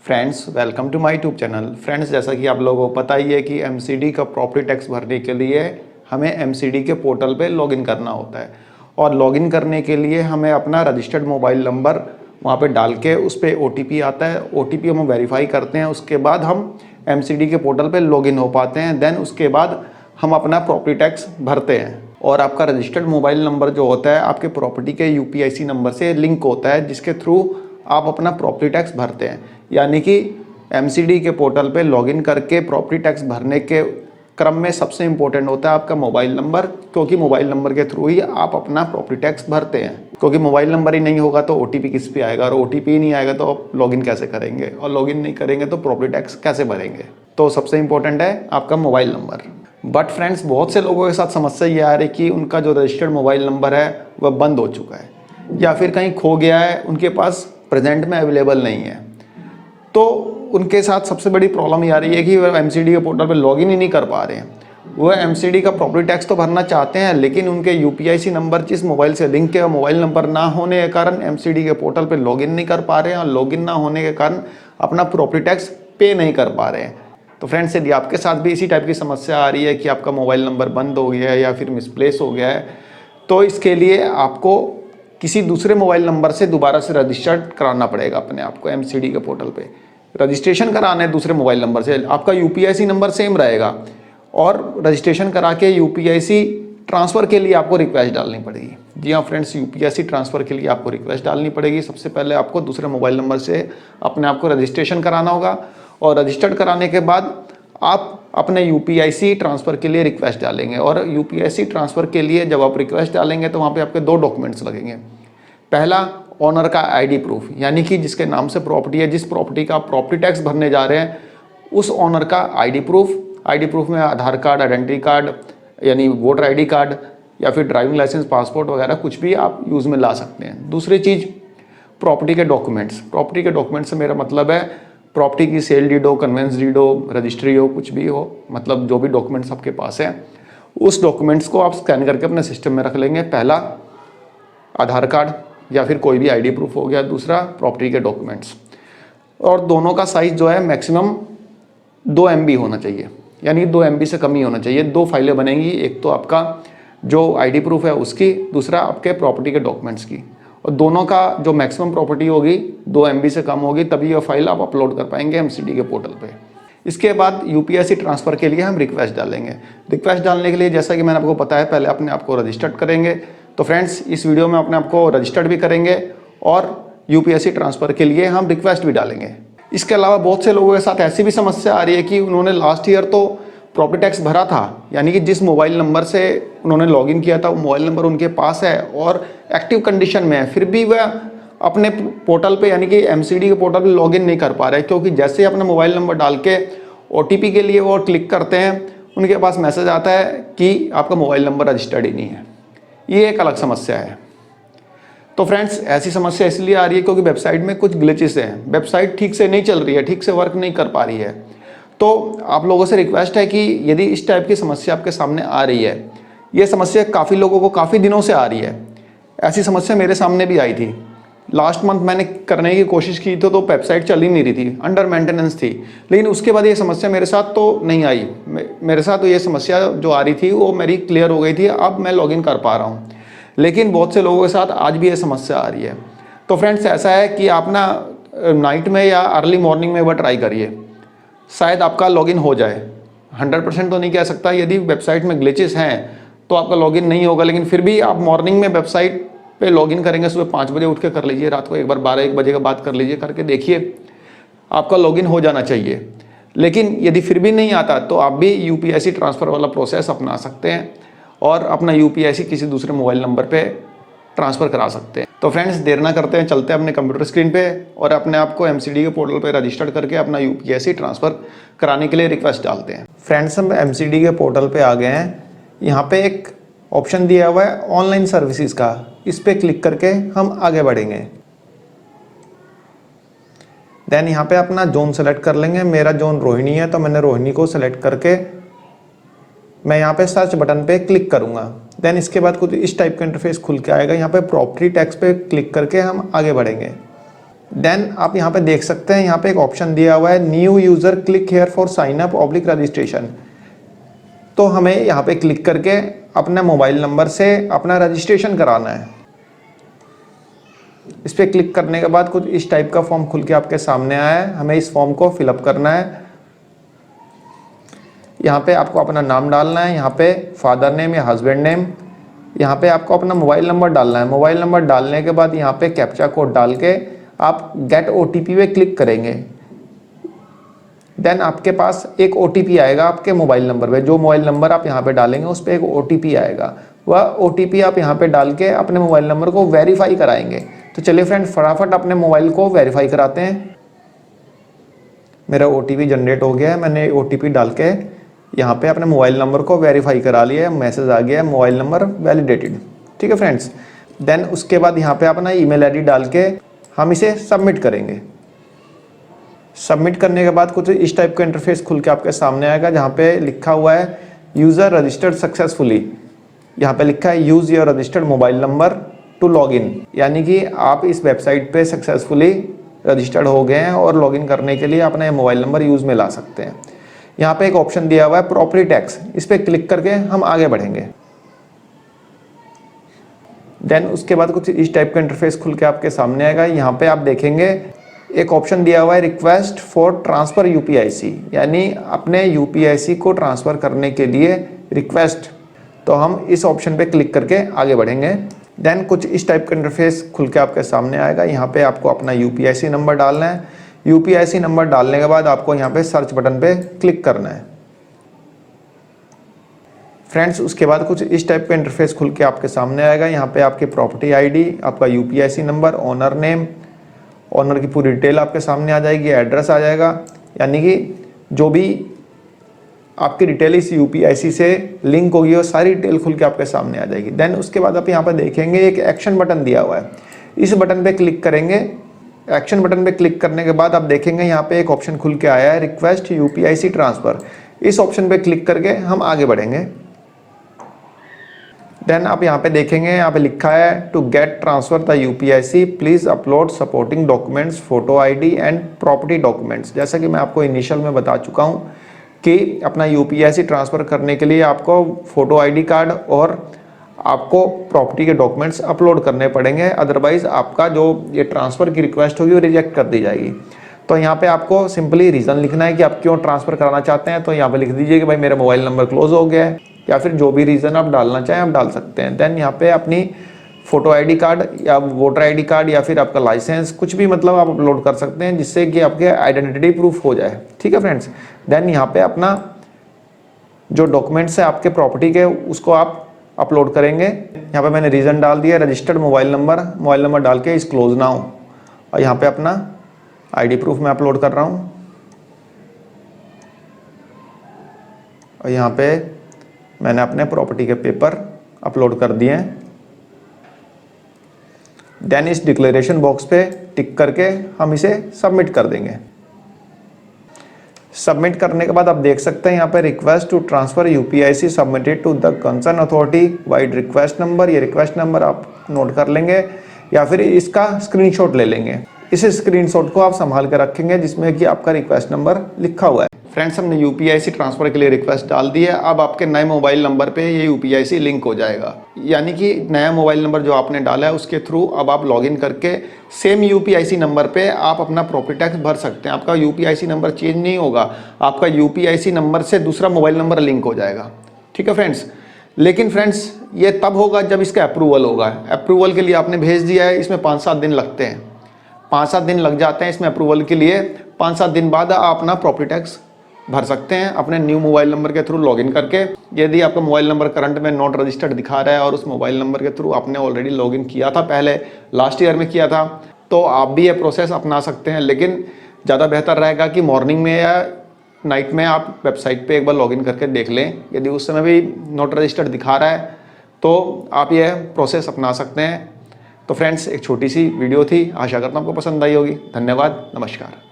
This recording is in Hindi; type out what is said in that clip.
Friends welcome to my YouTube channel. Friends जैसा कि आप लोगों को पता ही है कि एमसीडी का प्रॉपर्टी टैक्स भरने के लिए हमें एमसीडी के पोर्टल पे लॉगिन करना होता है और लॉगिन करने के लिए हमें अपना रजिस्टर्ड मोबाइल नंबर वहाँ पे डाल के उस पर ओटीपी आता है। ओटीपी हम वेरीफाई करते हैं, उसके बाद हम एमसीडी के पोर्टल पे लॉगिन हो पाते हैं। देन उसके बाद हम अपना प्रॉपर्टी टैक्स भरते हैं और आपका रजिस्टर्ड मोबाइल नंबर जो होता है आपके प्रॉपर्टी के यूपीआईसी नंबर से लिंक होता है, जिसके थ्रू आप अपना प्रॉपर्टी टैक्स भरते हैं। यानी कि एमसीडी के पोर्टल पे लॉगिन करके प्रॉपर्टी टैक्स भरने के क्रम में सबसे इम्पोर्टेंट होता है आपका मोबाइल नंबर, क्योंकि मोबाइल नंबर के थ्रू ही आप अपना प्रॉपर्टी टैक्स भरते हैं। क्योंकि मोबाइल नंबर ही नहीं होगा तो ओटीपी किस पे आएगा, और ओटीपी ही नहीं आएगा तो आप लॉगिन कैसे करेंगे, और लॉगिन नहीं करेंगे तो प्रॉपर्टी टैक्स कैसे भरेंगे। तो सबसे इम्पोर्टेंट है आपका मोबाइल नंबर। बट फ्रेंड्स बहुत से लोगों के साथ समस्या ये आ रही कि उनका जो रजिस्टर्ड मोबाइल नंबर है वह बंद हो चुका है या फिर कहीं खो गया है, उनके पास प्रेजेंट में अवेलेबल नहीं है। तो उनके साथ सबसे बड़ी प्रॉब्लम ये आ रही है कि वह एमसीडी के पोर्टल पर लॉगिन ही नहीं कर पा रहे हैं। वह एमसीडी का प्रॉपर्टी टैक्स तो भरना चाहते हैं, लेकिन उनके यूपीआईसी नंबर जिस मोबाइल से लिंक है मोबाइल नंबर ना होने के कारण एमसीडी के पोर्टल पर लॉगिन नहीं कर पा रहे हैं, और लॉगिन ना होने के कारण अपना प्रॉपर्टी टैक्स पे नहीं कर पा रहे हैं। तो फ्रेंड्स यदि आपके साथ भी इसी टाइप की समस्या आ रही है कि आपका मोबाइल नंबर बंद हो गया है या फिर मिसप्लेस हो गया है, तो इसके लिए आपको किसी दूसरे मोबाइल नंबर से दोबारा से रजिस्टर्ड कराना पड़ेगा अपने आप को एमसीडी के पोर्टल पे। रजिस्ट्रेशन कराना है दूसरे मोबाइल नंबर से, आपका यूपीआईसी नंबर सेम रहेगा, और रजिस्ट्रेशन करा के यूपीआईसी ट्रांसफ़र के लिए आपको रिक्वेस्ट डालनी पड़ेगी। जी हाँ फ्रेंड्स, यूपीआईसी ट्रांसफ़र के लिए आपको रिक्वेस्ट डालनी पड़ेगी। सबसे पहले आपको दूसरे मोबाइल नंबर से अपने आप को रजिस्ट्रेशन कराना होगा, और रजिस्टर्ड कराने के बाद आप अपने यूपीआईसी ट्रांसफ़र के लिए रिक्वेस्ट डालेंगे। और यूपीआईसी ट्रांसफ़र के लिए जब आप रिक्वेस्ट डालेंगे तो वहाँ पे आपके दो डॉक्यूमेंट्स लगेंगे। पहला ओनर का आईडी प्रूफ, यानी कि जिसके नाम से प्रॉपर्टी है, जिस प्रॉपर्टी का आप प्रॉपर्टी टैक्स भरने जा रहे हैं उस ओनर का आईडी प्रूफ। आईडी प्रूफ में आधार कार्ड, आइडेंटिटी कार्ड यानी वोटर आईडी कार्ड, या फिर ड्राइविंग लाइसेंस, पासपोर्ट वगैरह कुछ भी आप यूज़ में ला सकते हैं। दूसरी चीज़ प्रॉपर्टी के डॉक्यूमेंट्स। प्रॉपर्टी के डॉक्यूमेंट्स से मेरा मतलब है प्रॉपर्टी की सेल डीड हो, कन्वेंस डीड हो, रजिस्ट्री हो, कुछ भी हो, मतलब जो भी डॉक्यूमेंट्स आपके पास हैं उस डॉक्यूमेंट्स को आप स्कैन करके अपने सिस्टम में रख लेंगे। पहला आधार कार्ड या फिर कोई भी आईडी प्रूफ हो गया, दूसरा प्रॉपर्टी के डॉक्यूमेंट्स, और दोनों का साइज़ जो है मैक्सिमम 2 MB होना चाहिए, यानी 2 MB से कम ही होना चाहिए। 2 फाइलें बनेंगी, एक तो आपका जो आईडी प्रूफ है उसकी, दूसरा आपके प्रॉपर्टी के डॉक्यूमेंट्स की, और दोनों का जो मैक्सिमम प्रॉपर्टी होगी 2 MB से कम होगी, तभी यह फाइल आप अपलोड कर पाएंगे एमसीडी के पोर्टल पे। इसके बाद यूपीआईसी ट्रांसफ़र के लिए हम रिक्वेस्ट डालेंगे। रिक्वेस्ट डालने के लिए जैसा कि मैंने आपको बताया, पहले अपने आप को रजिस्टर्ड करेंगे। तो फ्रेंड्स इस वीडियो में अपने आप को रजिस्टर्ड भी करेंगे और यूपीआईसी ट्रांसफ़र के लिए हम रिक्वेस्ट भी डालेंगे। इसके अलावा बहुत से लोगों के साथ ऐसी भी समस्या आ रही है कि उन्होंने लास्ट ईयर तो प्रॉपर्टी टैक्स भरा था, यानी कि जिस मोबाइल नंबर से उन्होंने लॉगिन किया था वो मोबाइल नंबर उनके पास है और एक्टिव कंडीशन में है, फिर भी वह अपने पोर्टल पे यानी कि एमसीडी के पोर्टल पे लॉगिन नहीं कर पा रहे, क्योंकि जैसे ही अपना मोबाइल नंबर डाल के ओटीपी के लिए वो क्लिक करते हैं उनके पास मैसेज आता है कि आपका मोबाइल नंबर रजिस्टर्ड ही नहीं है। ये एक अलग समस्या है। तो फ्रेंड्स ऐसी समस्या इसलिए आ रही है क्योंकि वेबसाइट में कुछ ग्लिचेस हैं, वेबसाइट ठीक से नहीं चल रही है, ठीक से वर्क नहीं कर पा रही है। तो आप लोगों से रिक्वेस्ट है कि यदि इस टाइप की समस्या आपके सामने आ रही है, ये समस्या काफ़ी लोगों को काफ़ी दिनों से आ रही है, ऐसी समस्या मेरे सामने भी आई थी। लास्ट मंथ मैंने करने की कोशिश की तो वेबसाइट चल ही नहीं रही थी, अंडर मेंटेनेंस थी, लेकिन उसके बाद ये समस्या मेरे साथ तो नहीं आई। मेरे साथ तो ये समस्या जो आ रही थी वो मेरी क्लियर हो गई थी, अब मैं लॉगिन कर पा रहा हूँ। लेकिन बहुत से लोगों के साथ आज भी ये समस्या आ रही है। तो फ्रेंड्स ऐसा है कि आप ना नाइट में या अर्ली मॉर्निंग में वह ट्राई करिए, शायद आपका लॉगिन हो जाए। 100% तो नहीं कह सकता, यदि वेबसाइट में ग्लिचेस हैं तो आपका लॉगिन नहीं होगा, लेकिन फिर भी आप मॉर्निंग में वेबसाइट पे लॉगिन करेंगे, सुबह 5 बजे उठ के कर लीजिए, रात को एक बार 12-1 बजे के बाद कर लीजिए, करके देखिए आपका लॉगिन हो जाना चाहिए। लेकिन यदि फिर भी नहीं आता तो आप भी यूपीआईसी ट्रांसफ़र वाला प्रोसेस अपना सकते हैं और अपना यूपीआईसी किसी दूसरे मोबाइल नंबर पे ट्रांसफ़र करा सकते हैं। तो फ्रेंड्स देर ना करते हैं, चलते हैं अपने कंप्यूटर स्क्रीन पे और अपने आप को एमसीडी के पोर्टल पे रजिस्टर्ड करके अपना यूपीआईसी ट्रांसफ़र कराने के लिए रिक्वेस्ट डालते हैं। फ्रेंड्स हम एमसीडी के पोर्टल पे आ गए हैं। यहाँ पे एक ऑप्शन दिया हुआ है ऑनलाइन सर्विसेज का, इस पर क्लिक करके हम आगे बढ़ेंगे। देन यहाँ पे अपना जोन सेलेक्ट कर लेंगे। मेरा जोन रोहिणी है तो मैंने रोहिणी को सेलेक्ट करके मैं यहाँ पे सर्च बटन पे क्लिक करूँगा। देन इसके बाद कुछ इस टाइप का इंटरफेस खुल के आएगा। यहाँ पे प्रॉपर्टी टैक्स पे क्लिक करके हम आगे बढ़ेंगे। देन आप यहाँ पे देख सकते हैं, यहाँ पे एक ऑप्शन दिया हुआ है new user click here for sign up oblique registration. तो हमें यहाँ पे क्लिक करके अपने मोबाइल नंबर से अपना रजिस्ट्रेशन कराना है। इस पर क्लिक करने के बाद कुछ इस टाइप का फॉर्म खुल के आपके सामने आया है। हमें इस फॉर्म को फिलअप करना है। यहाँ पे आपको अपना नाम डालना है, यहाँ पे फादर नेम या हस्बैंड नेम, यहाँ पे आपको अपना मोबाइल नंबर डालना है। मोबाइल नंबर डालने के बाद यहाँ पे कैप्चा कोड डाल के आप गेट OTP पे क्लिक करेंगे। देन आपके पास एक OTP आएगा आपके मोबाइल नंबर पे। जो मोबाइल नंबर आप यहाँ पे डालेंगे उस पर एक OTP आएगा। वह OTP आप यहाँ पे डाल के अपने मोबाइल नंबर को वेरीफाई कराएंगे। तो चलिए फ्रेंड, फटाफट अपने मोबाइल को वेरीफाई कराते हैं। मेरा OTP जनरेट हो गया है। मैंने OTP डाल के यहाँ पे अपने मोबाइल नंबर को वेरीफाई करा लिया है। मैसेज आ गया है मोबाइल नंबर वैलिडेटेड। ठीक है फ्रेंड्स। देन उसके बाद यहाँ पे अपना ईमेल आईडी डाल के हम इसे सबमिट करेंगे। सबमिट करने के बाद कुछ इस टाइप का इंटरफेस खुल के आपके सामने आएगा, जहाँ पे लिखा हुआ है यूज़र रजिस्टर्ड सक्सेसफुली। यहाँ पे लिखा है use your registered mobile number two log in, यानी कि आप इस वेबसाइट पे सक्सेसफुली रजिस्टर्ड हो गए हैं और लॉगिन करने के लिए अपना मोबाइल नंबर यूज़ में ला सकते हैं। यहाँ पे एक ऑप्शन दिया हुआ है प्रॉपर्टी टैक्स, इस पर क्लिक करके हम आगे बढ़ेंगे। देन उसके बाद कुछ इस टाइप का इंटरफेस खुल के आपके सामने आएगा। यहाँ पे आप देखेंगे एक ऑप्शन दिया हुआ है रिक्वेस्ट फॉर ट्रांसफ़र UPIC, यानी अपने UPIC को ट्रांसफ़र करने के लिए रिक्वेस्ट। तो हम इस ऑप्शन पे क्लिक करके आगे बढ़ेंगे। देन कुछ इस टाइप का इंटरफेस खुल के आपके सामने आएगा। यहाँ पे आपको अपना UPIC नंबर डालना है। UPIC नंबर डालने के बाद आपको यहाँ पे सर्च बटन पे क्लिक करना है। फ्रेंड्स, उसके बाद कुछ इस टाइप का इंटरफेस खुल के आपके सामने आएगा। यहाँ पे आपकी प्रॉपर्टी ID, आपका UPIC number, owner name, owner की पूरी डिटेल आपके सामने आ जाएगी, एड्रेस आ जाएगा, यानी कि जो भी आपकी डिटेल इस UPIC से लिंक होगी वो सारी डिटेल खुल के आपके सामने आ जाएगी। देन उसके बाद आप यहाँ पर देखेंगे एक एक्शन बटन दिया हुआ है। इस बटन पे क्लिक करेंगे। एक्शन बटन पे क्लिक करने के बाद आप देखेंगे यहाँ पे एक ऑप्शन खुल के आया है रिक्वेस्ट UPIC ट्रांसफ़र। इस ऑप्शन पे क्लिक करके हम आगे बढ़ेंगे। देन आप यहाँ पे देखेंगे, यहाँ पे लिखा है to get transfer the UPIC please upload supporting documents, photo ID and property documents. जैसा कि मैं आपको इनिशियल में बता चुका हूँ कि अपना UPIC ट्रांसफ़र करने के लिए आपको फोटो ID कार्ड और आपको प्रॉपर्टी के डॉक्यूमेंट्स अपलोड करने पड़ेंगे, अदरवाइज़ आपका जो ये ट्रांसफ़र की रिक्वेस्ट होगी वो रिजेक्ट कर दी जाएगी। तो यहाँ पे आपको सिंपली रीज़न लिखना है कि आप क्यों ट्रांसफ़र कराना चाहते हैं। तो यहाँ पे लिख दीजिए कि भाई मेरा मोबाइल नंबर क्लोज हो गया है, या फिर जो भी रीज़न आप डालना चाहें आप डाल सकते हैं। देन यहाँ पे अपनी फ़ोटो ID कार्ड या वोटर ID कार्ड या फिर आपका लाइसेंस, कुछ भी मतलब आप अपलोड कर सकते हैं जिससे कि आपके आइडेंटिटी प्रूफ हो जाए। ठीक है फ्रेंड्स। देन यहाँ पे अपना जो डॉक्यूमेंट्स है आपके प्रॉपर्टी के उसको आप अपलोड करेंगे। यहाँ पे मैंने रीज़न डाल दिया रजिस्टर्ड मोबाइल नंबर डाल के इस क्लोज नाउ, और यहाँ पे अपना ID प्रूफ मैं अपलोड कर रहा हूँ। और यहाँ पे मैंने अपने प्रॉपर्टी के पेपर अपलोड कर दिए हैं। देन इस डिक्लेरेशन बॉक्स पे टिक करके हम इसे सबमिट कर देंगे। सबमिट करने के बाद आप देख सकते हैं यहाँ पे request to transfer UPIC submitted to the concern authority vide request number. ये रिक्वेस्ट नंबर आप नोट कर लेंगे या फिर इसका स्क्रीनशॉट ले लेंगे। इस स्क्रीनशॉट को आप संभाल कर रखेंगे जिसमें कि आपका रिक्वेस्ट नंबर लिखा हुआ है। फ्रेंड्स, हमने UPIC ट्रांसफ़र के लिए रिक्वेस्ट डाल दी है। अब आपके नए मोबाइल नंबर पे ये UPIC लिंक हो जाएगा, यानी कि नया मोबाइल नंबर जो आपने डाला है उसके थ्रू अब आप लॉगिन करके सेम UPIC नंबर पे आप अपना प्रॉपर्टी टैक्स भर सकते हैं। आपका UPIC नंबर चेंज नहीं होगा, आपका UPIC नंबर से दूसरा मोबाइल नंबर लिंक हो जाएगा। ठीक है फ्रेंड्स। लेकिन फ्रेंड्स, ये तब होगा जब इसका अप्रूवल होगा। अप्रूवल के लिए आपने भेज दिया है, इसमें 5-7 दिन लगते हैं। 5-7 दिन लग जाते हैं इसमें अप्रूवल के लिए। 5-7 दिन बाद आप अपना प्रॉपर्टी टैक्स भर सकते हैं अपने न्यू मोबाइल नंबर के थ्रू लॉगिन करके। यदि आपका मोबाइल नंबर करंट में नॉट रजिस्टर्ड दिखा रहा है और उस मोबाइल नंबर के थ्रू आपने ऑलरेडी लॉगिन किया था, पहले लास्ट ईयर में किया था, तो आप भी ये प्रोसेस अपना सकते हैं। लेकिन ज़्यादा बेहतर रहेगा कि मॉर्निंग में या नाइट में आप वेबसाइट पे एक बार लॉगिन करके देख लें। यदि उस समय भी नॉट रजिस्टर्ड दिखा रहा है तो आप ये प्रोसेस अपना सकते हैं। तो फ्रेंड्स, एक छोटी सी वीडियो थी, आशा करता हूँ आपको पसंद आई होगी। धन्यवाद, नमस्कार।